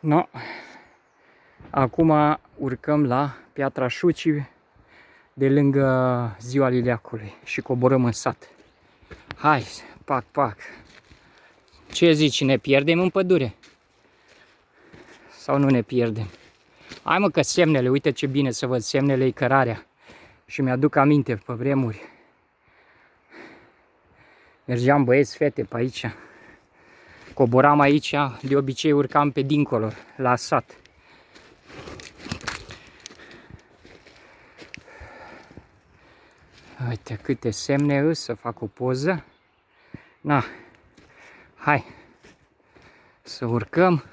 No. Acum urcăm la Piatra Șucii, de lângă Ziua Liliacului, și coborăm în sat. Hai, pac, pac. Ce zici, ne pierdem în pădure? Sau nu ne pierdem? Hai mă, că semnele, uite ce bine să văd semnele, cărarea. Și mi-aduc aminte pe vremuri. Mergeam băieți, fete pe aici. Coboram aici, de obicei urcam pe dincolo, la sat. Uite câte semne îs, să fac o poză. Na, hai să urcăm.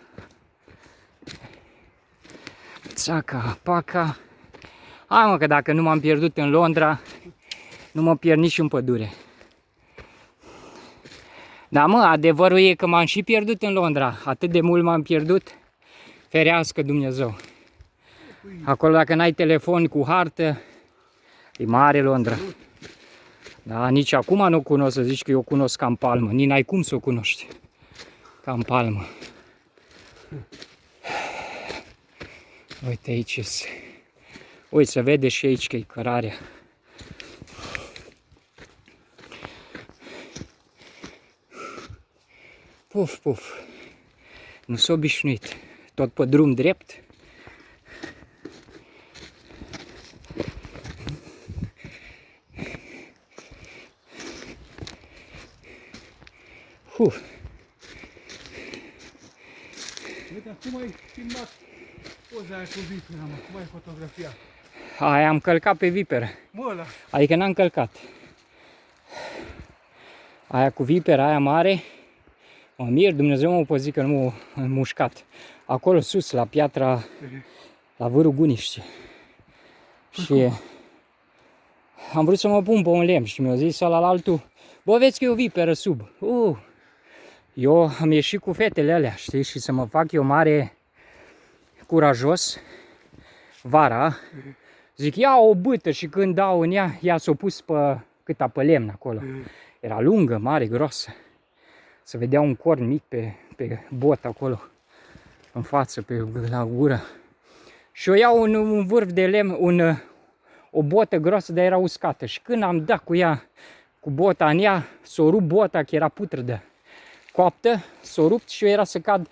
Țaca, paca. Hai mă, că dacă nu m-am pierdut în Londra, nu mă pierd nici în pădure. Da mă, adevărul e că m-am și pierdut în Londra. Atât de mult m-am pierdut, ferească Dumnezeu. Acolo dacă n-ai telefon cu hartă, e mare Londra. Da, nici acum nu cunosc, să zici că eu cunosc Cam Palmă. Nici n-ai cum să o cunoști. Cam Palmă. Uite aici. Uite, se vede și aici că e cărarea. Puf, puf. Nu s-a obișnuit. Tot pe drum drept. Uite, cum ai filmat poza aia cu vipera, mă? Cum ai fotografiat? Aia am călcat pe viperă. Mă, ăla. Adică n-am călcat. Aia cu vipera, aia mare. Mă mir, Dumnezeu mă zic că nu m-a mușcat. Acolo sus, la piatra, la vârul Guniștii. Și am vrut să mă pun pe un lemn și mi-a zis ăla la altul: bă, vezi că e o viperă sub. Eu am ieșit cu fetele alea, știi, și să mă fac eu mare curajos vara. Zic, ia o bâtă, și când dau în ea, ea s-a pus pe lemn acolo. Era lungă, mare, groasă. Se vedea un corn mic pe bot acolo, în față, la gură. Și eu iau un vârf de lemn, o botă groasă, dar era uscată. Și când am dat cu ea, cu bota în ea, s-o rupt bota, că era putredă, coaptă, s-o rupt și eu era să cad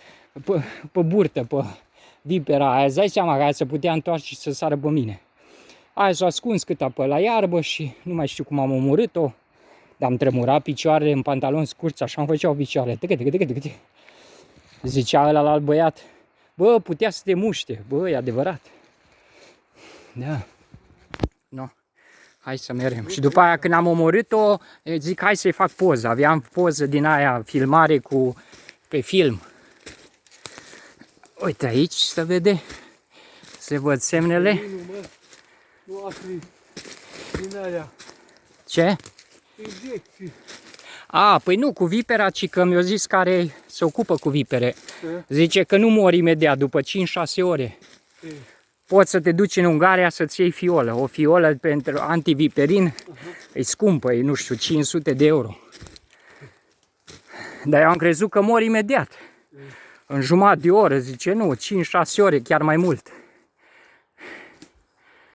pe burtă, pe vipera aia. Îți dai seama că aia se putea întoarce și să sară pe mine. Aia s-a ascuns câta pe la iarbă și nu mai știu cum am omorât-o. Dar am tremurat picioarele în pantaloni scurți, așa îmi făceau picioarele. Tăcă. Zicea ăla la alt băiat: bă, putea să te muște. Bă, e adevărat. Da. No. Hai să mergem. Și după aia, când am omorât-o, zic, hai să-i fac poză. Aveam poză din aia, filmare pe film. Uite aici se vede. Se văd semnele. Nu afli din alea. Ce? Injecții. Păi nu, cu vipera, ci că mi-a zis care se ocupă cu vipere. Zice că nu mori imediat, după 5-6 ore. Poți să te duci în Ungaria să-ți iei fiolă. O fiolă pentru antiviperin e scumpă, e, nu știu, 500 de euro. Dar eu am crezut că mori imediat. În jumătate de oră, zice, nu, 5-6 ore, chiar mai mult.